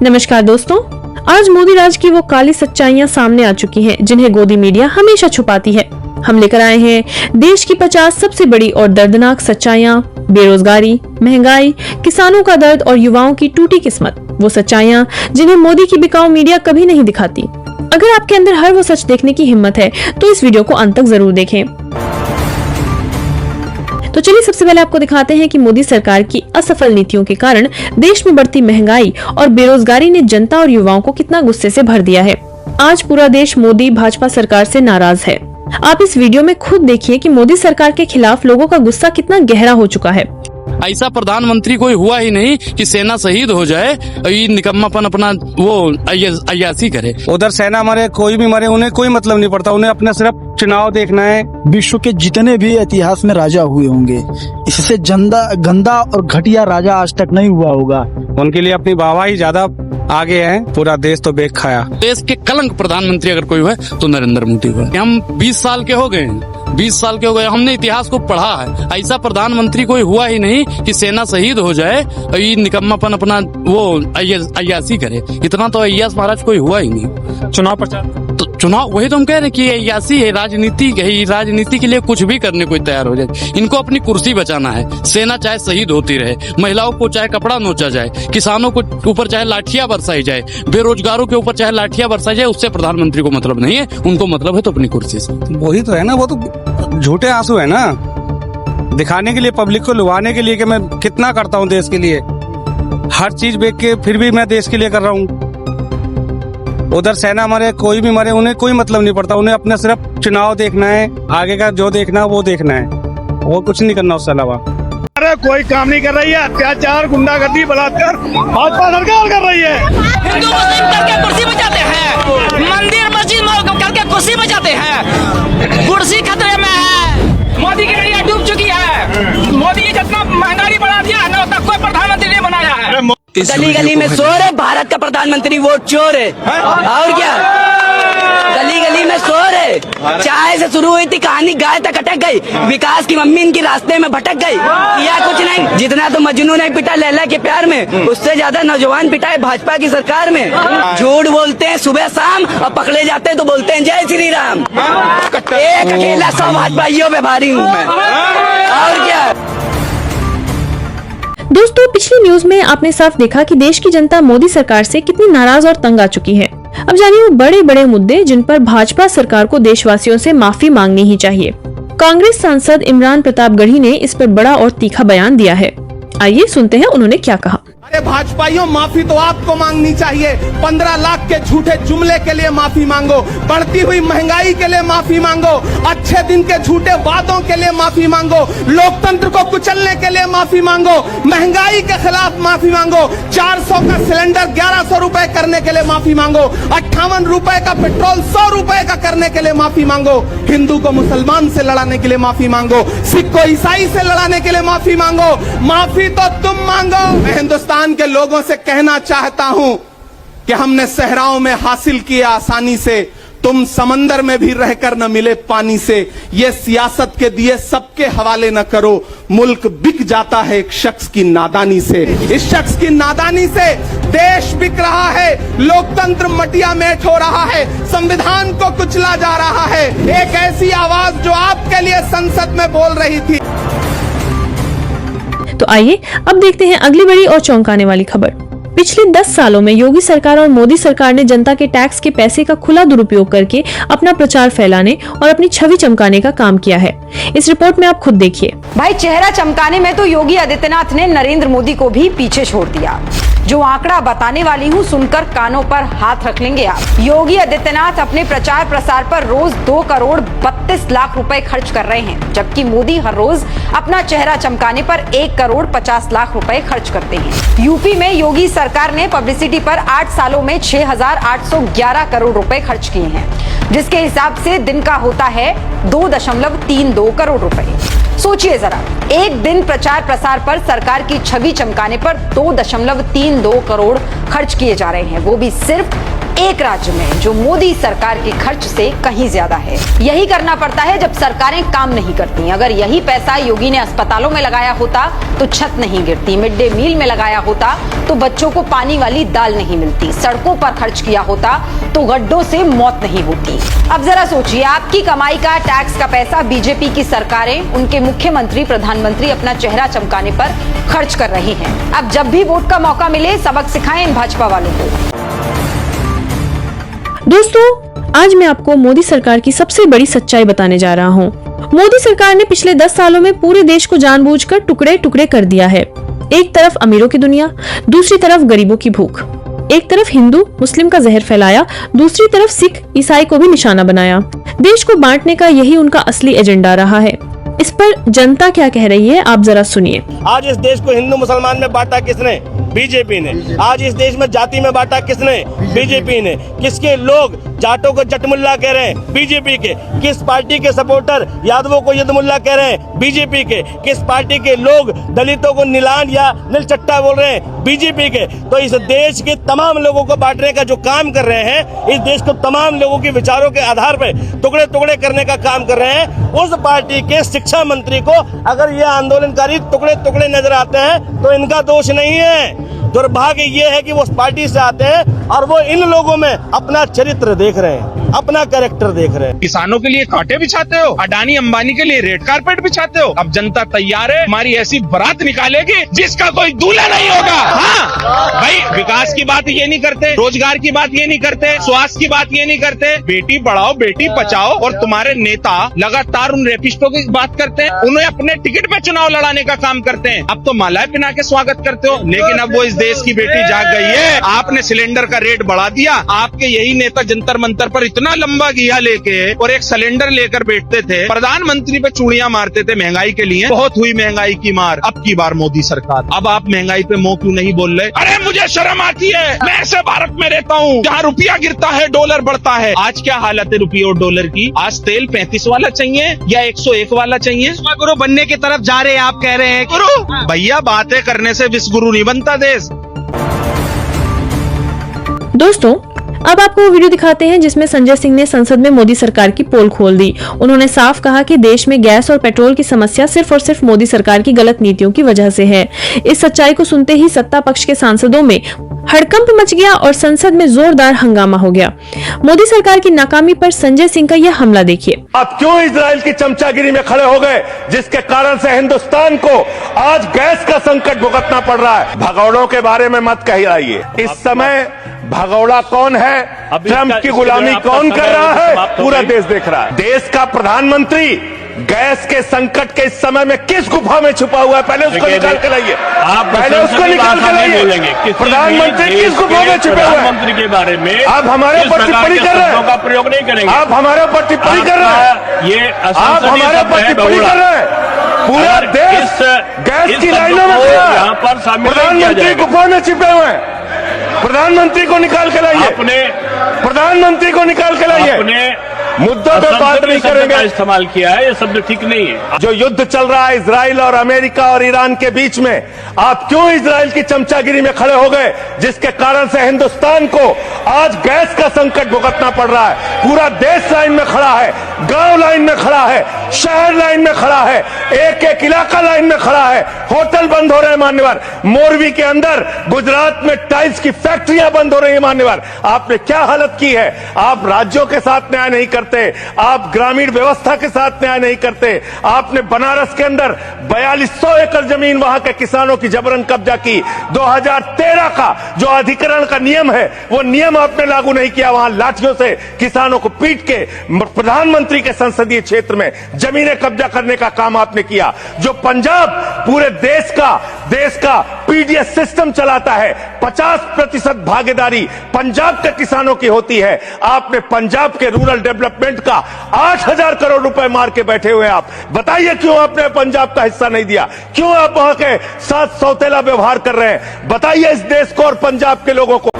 नमस्कार दोस्तों, आज मोदी राज की वो काली सच्चाइयां सामने आ चुकी हैं जिन्हें गोदी मीडिया हमेशा छुपाती है। हम लेकर आए हैं देश की 50 सबसे बड़ी और दर्दनाक सच्चाइयां, बेरोजगारी, महंगाई, किसानों का दर्द और युवाओं की टूटी किस्मत। वो सच्चाइयां जिन्हें मोदी की बिकाऊ मीडिया कभी नहीं दिखाती। अगर आपके अंदर हर वो सच देखने की हिम्मत है तो इस वीडियो को अंत तक जरूर देखें। तो चलिए सबसे पहले आपको दिखाते हैं कि मोदी सरकार की असफल नीतियों के कारण देश में बढ़ती महंगाई और बेरोजगारी ने जनता और युवाओं को कितना गुस्से से भर दिया है। आज पूरा देश मोदी भाजपा सरकार से नाराज है। आप इस वीडियो में खुद देखिए कि मोदी सरकार के खिलाफ लोगों का गुस्सा कितना गहरा हो चुका है। ऐसा प्रधानमंत्री कोई हुआ ही नहीं कि सेना शहीद हो जाए और ये निकम्मापन अपना वो अय्यासी करे। उधर सेना मरे, कोई भी मरे, उन्हें कोई मतलब नहीं पड़ता। उन्हें अपना सिर्फ चुनाव देखना है। विश्व के जितने भी इतिहास में राजा हुए होंगे, इससे गंदा और घटिया राजा आज तक नहीं हुआ होगा। उनके लिए अपनी वाहवाही ही ज्यादा आगे है। पूरा देश तो बेख खाया। देश के कलंक प्रधानमंत्री अगर कोई हुआ तो नरेंद्र मोदी हुआ। हम 20 साल के हो गए, 20 साल के हो गए, हमने इतिहास को पढ़ा है। ऐसा प्रधानमंत्री कोई हुआ ही नहीं कि सेना शहीद हो जाए और ये निकम्मापन अपना वो अय्यासी करे। इतना तो अय्यास महाराज कोई हुआ ही नहीं। चुनाव प्रचार तो चुनाव, वही तो हम कह रहे हैं कि अय्यासी है, राजनीति के लिए कुछ भी करने को तैयार हो जाए। इनको अपनी कुर्सी बचाना है। सेना चाहे शहीद होती रहे, महिलाओं को चाहे कपड़ा नोचा जाए, किसानों को ऊपर चाहे लाठियां बरसाई जाए, बेरोजगारों के ऊपर चाहे लाठियां बरसाई जाए, उससे प्रधानमंत्री को मतलब नहीं है। उनको मतलब है तो अपनी कुर्सी से। वही तो है ना, वो तो झूठे आंसू है ना, दिखाने के लिए, पब्लिक को लुभाने के लिए कि मैं कितना करता हूँ देश के लिए। हर चीज बेच के फिर भी मैं देश के लिए कर रहा हूँ। उधर सेना मरे, कोई भी मरे, उन्हें कोई मतलब नहीं पड़ता। उन्हें अपना सिर्फ चुनाव देखना है, आगे का जो देखना है वो देखना है, और कुछ नहीं करना उससे अलावा। अरे कोई काम नहीं कर रही है। अत्याचार, गुंडागर्दी, बलात्कार भाजपा सरकार कर रही है। हिंदू मुस्लिम करके कुर्सी बचाते हैं, मंदिर मस्जिद करके कुर्सी बचाते हैं। कुर्सी खतरे में है। मोदी की नैया डूब चुकी है। मोदी ने जितना महंगाई बढ़ा दिया है ना, उतना कोई प्रधानमंत्री नहीं बनाया है। गली गली में शोर है, भारत का प्रधानमंत्री वोट चोर है। और क्या, गली गली में शोर है। चाय से शुरू हुई थी कहानी, गाय तक अटक गई। विकास की मम्मी इनकी रास्ते में भटक गई। या कुछ नहीं, जितना तो मजनू ने पिटा लैला के प्यार में, उससे ज्यादा नौजवान पिटा है भाजपा की सरकार में। झूठ बोलते हैं सुबह शाम और पकड़े जाते हैं तो बोलते हैं जय श्री राम। एक अकेला 100 भाजपाइयों पे भारी हूँ मैं। और क्या दोस्तों, पिछली न्यूज में आपने साफ देखा कि देश की जनता मोदी सरकार से कितनी नाराज और तंग आ चुकी है। अब जानिए वो बड़े बड़े मुद्दे जिन पर भाजपा सरकार को देशवासियों से माफी मांगनी ही चाहिए। कांग्रेस सांसद इमरान प्रतापगढ़ी ने इस पर बड़ा और तीखा बयान दिया है। आइए सुनते हैं उन्होंने क्या कहा। अरे भाजपाइयों, माफी तो आपको मांगनी चाहिए। 15 लाख के झूठे जुमले के लिए माफी मांगो, बढ़ती हुई महंगाई के लिए माफी मांगो, अच्छे दिन के झूठे वादों के लिए माफी मांगो, लोकतंत्र को कुचलने के लिए माफी मांगो, महंगाई के खिलाफ माफी मांगो, 400 का सिलेंडर 1100 रुपए करने के लिए माफी मांगो, 58 रुपए का पेट्रोल 100 रुपए का करने के लिए माफी मांगो, हिंदू को मुसलमान से लड़ाने के लिए माफी मांगो, सिख को ईसाई से लड़ाने के लिए माफी मांगो। माफी तो तुम मांगो। मैं हिंदुस्तान के लोगों से कहना चाहता हूं कि हमने सहराओं में हासिल किया आसानी से, तुम समंदर में भी रहकर न मिले पानी से। ये सियासत के दिए सबके हवाले न करो, मुल्क बिक जाता है एक शख्स की नादानी से। इस शख्स की नादानी से देश बिक रहा है, लोकतंत्र मटिया मेट हो रहा है, संविधान को कुचला जा रहा है। एक ऐसी आवाज जो आपके लिए संसद में बोल रही थी। तो आइए अब देखते हैं अगली बड़ी और चौंकाने वाली खबर। पिछले 10 सालों में योगी सरकार और मोदी सरकार ने जनता के टैक्स के पैसे का खुला दुरुपयोग करके अपना प्रचार फैलाने और अपनी छवि चमकाने का काम किया है। इस रिपोर्ट में आप खुद देखिए। भाई, चेहरा चमकाने में तो योगी आदित्यनाथ ने नरेंद्र मोदी को भी पीछे छोड़ दिया। जो आंकड़ा बताने वाली हूँ, सुनकर कानों पर हाथ रख लेंगे आप। योगी आदित्यनाथ अपने प्रचार प्रसार पर रोज 2 करोड़ 32 लाख रुपए खर्च कर रहे हैं, जबकि मोदी हर रोज अपना चेहरा चमकाने पर 1 करोड़ 50 लाख रुपए खर्च करते हैं। यूपी में योगी सरकार ने पब्लिसिटी पर 8 सालों में 6,811 करोड़ रुपए खर्च किए हैं, जिसके हिसाब से दिन का होता है 2.32 करोड़ रुपए। सोचिए जरा, एक दिन प्रचार प्रसार पर सरकार की छवि चमकाने पर 2.32 करोड़ खर्च किए जा रहे हैं, वो भी सिर्फ एक राज्य में जो मोदी सरकार के खर्च से कहीं ज्यादा है। यही करना पड़ता है जब सरकारें काम नहीं करती। अगर यही पैसा योगी ने अस्पतालों में लगाया होता तो छत नहीं गिरती, मिड डे मील में लगाया होता तो बच्चों को पानी वाली दाल नहीं मिलती, सड़कों पर खर्च किया होता तो गड्ढों से मौत नहीं होती। अब जरा सोचिए, आपकी कमाई का, टैक्स का पैसा बीजेपी की सरकारें, उनके मुख्यमंत्री, प्रधानमंत्री अपना चेहरा चमकाने पर खर्च कर रहे हैं। अब जब भी वोट का मौका मिले, सबक सिखाएं इन भाजपा वालों को। दोस्तों, आज मैं आपको मोदी सरकार की सबसे बड़ी सच्चाई बताने जा रहा हूँ। मोदी सरकार ने पिछले 10 सालों में पूरे देश को जानबूझकर टुकड़े टुकड़े कर दिया है। एक तरफ अमीरों की दुनिया, दूसरी तरफ गरीबों की भूख। एक तरफ हिंदू मुस्लिम का जहर फैलाया, दूसरी तरफ सिख ईसाई को भी निशाना बनाया। देश को बांटने का यही उनका असली एजेंडा रहा है। इस पर जनता क्या कह रही है, आप जरा सुनिए। आज इस देश को हिंदू मुसलमान में बांटा किसने? बीजेपी ने। आज इस देश में जाति में बांटा किसने? बीजेपी ने। किसके लोग जाटों को जटमुल्ला कह रहे हैं? बीजेपी के। किस पार्टी के सपोर्टर यादवों को यदमुल्ला कह रहे हैं? बीजेपी के। किस पार्टी के लोग दलितों को नीलान या नीलचट्टा बोल रहे हैं? बीजेपी के। तो इस देश के तमाम लोगों को बांटने का जो काम कर रहे हैं, इस देश को तमाम लोगों के विचारों के आधार पर टुकड़े टुकड़े करने का काम कर रहे हैं, उस पार्टी के शिक्षा मंत्री को अगर ये आंदोलनकारी टुकड़े टुकड़े नजर आते हैं तो इनका दोष नहीं है। दुर्भाग्य ये है कि वो उस पार्टी से आते हैं और वो इन लोगों में अपना चरित्र देख रहे हैं, अपना कैरेक्टर देख रहे हैं। किसानों के लिए कांटे बिछाते हो, अडानी अंबानी के लिए रेड कारपेट बिछाते हो। अब जनता तैयार है, हमारी ऐसी बारात निकालेगी जिसका कोई दूल्हा नहीं होगा। हाँ भाई, विकास की बात ये नहीं करते, रोजगार की बात ये नहीं करते, स्वास्थ्य की बात ये नहीं करते, बेटी पढ़ाओ बेटी बचाओ। और तुम्हारे नेता लगातार उन रेपिस्टों की बात करते हैं, उन्हें अपने टिकट पे चुनाव लड़ाने का काम करते हैं। अब तो मालाएं पहना के स्वागत करते हो, लेकिन अब वो इस देश की बेटी जाग गई है। आपने सिलेंडर का रेट बढ़ा दिया। आपके यही नेता जंतर मंतर पर इतना लंबा घिया लेके और एक सिलेंडर लेकर बैठते थे, प्रधानमंत्री पे चूड़ियां मारते थे महंगाई के लिए। बहुत हुई महंगाई की मार। अब की बार मोदी सरकार, अब आप महंगाई पे मुंह क्यों नहीं बोल रहे? अरे मुझे शर्म आती है, मैं ऐसे भारत में रहता हूँ जहाँ रुपया गिरता है डॉलर बढ़ता है। आज क्या हालत है रुपये और डॉलर की? आज तेल 35 वाला चाहिए या 101 वाला चाहिए? गुरु बनने की तरफ जा रहे हैं, आप कह रहे हैं गुरु। भैया, बातें करने से विश्व गुरु नहीं बनता देश। दोस्तों, अब आपको वो वीडियो दिखाते हैं जिसमें संजय सिंह ने संसद में मोदी सरकार की पोल खोल दी। उन्होंने साफ कहा कि देश में गैस और पेट्रोल की समस्या सिर्फ और सिर्फ मोदी सरकार की गलत नीतियों की वजह से है। इस सच्चाई को सुनते ही सत्ता पक्ष के सांसदों में हड़कंप मच गया और संसद में जोरदार हंगामा हो गया। मोदी सरकार की नाकामी पर संजय सिंह का यह हमला देखिए। आप क्यों इजराइल की चमचागिरी में खड़े हो गए, जिसके कारण से हिंदुस्तान को आज गैस का संकट भुगतना पड़ रहा है? भगौड़ों के बारे में मत कहिए। इस समय भगौड़ा कौन है, ट्रंप की गुलामी कौन कर रहा है, पूरा देश देख रहा है। देश का प्रधानमंत्री गैस के संकट के इस समय में किस गुफा में छुपा हुआ है? पहले उसको निकाल के लाइए। पहले उसको निकाल के लाइए। प्रधानमंत्री किस गुफा में छुपे हुए हैं? के बारे में आप हमारे ऊपर टिप्पणी कर रहे हैं, का प्रयोग नहीं करेंगे। आप हमारे ऊपर टिप्पणी कर रहे हैं, ये आप हमारे ऊपर टिप्पणी कर रहे हैं। पूरा देश गैस की लाइनों में खड़ा है, यहाँ पर शामिल प्रधानमंत्री गुफा में छिपे हुए हैं। प्रधानमंत्री को निकाल के लाइए, प्रधानमंत्री को निकाल के लाइए। मुद्दों पे बात नहीं करेंगे। इस्तेमाल किया है, ये शब्द ठीक नहीं है। जो युद्ध चल रहा है इजराइल और अमेरिका और ईरान के बीच में, आप क्यों इजराइल की चमचागिरी में खड़े हो गए, जिसके कारण से हिंदुस्तान को आज गैस का संकट भुगतना पड़ रहा है? पूरा देश लाइन में खड़ा है, गांव लाइन में खड़ा है, शहर लाइन में खड़ा है, एक एक इलाका लाइन में खड़ा है। होटल बंद हो रहे हैं मान्यवर। मोरवी के अंदर गुजरात में टाइल्स की फैक्ट्रियां बंद हो रही है मान्यवर। आपने क्या हालत की है? आप राज्यों के साथ न्याय नहीं करते, आप ग्रामीण व्यवस्था के साथ न्याय नहीं करते। आपने बनारस के अंदर 4200 एकड़ जमीन वहां के किसानों की जबरन कब्जा की। 2013 का जो अधिकरण का नियम है, वो नियम आपने लागू नहीं किया। वहां लाठियों से किसानों को पीट के प्रधानमंत्री के संसदीय क्षेत्र में जमीनें कब्जा करने का काम आपने किया। जो पंजाब पूरे देश का पीडीएस सिस्टम चलाता है, 50% भागीदारी पंजाब के किसानों की होती है। आपने पंजाब के रूरल डेवलपमेंट का 8000 करोड़ रुपए मार के बैठे हुए। आप बताइए क्यों आपने पंजाब का हिस्सा नहीं दिया? क्यों आप वहां के साथ सौतेला व्यवहार कर रहे हैं? बताइए इस देश को और पंजाब के लोगों को।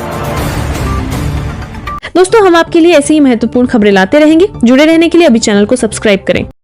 दोस्तों, हम आपके लिए ऐसी ही महत्वपूर्ण खबरें लाते रहेंगे। जुड़े रहने के लिए अभी चैनल को सब्सक्राइब करें।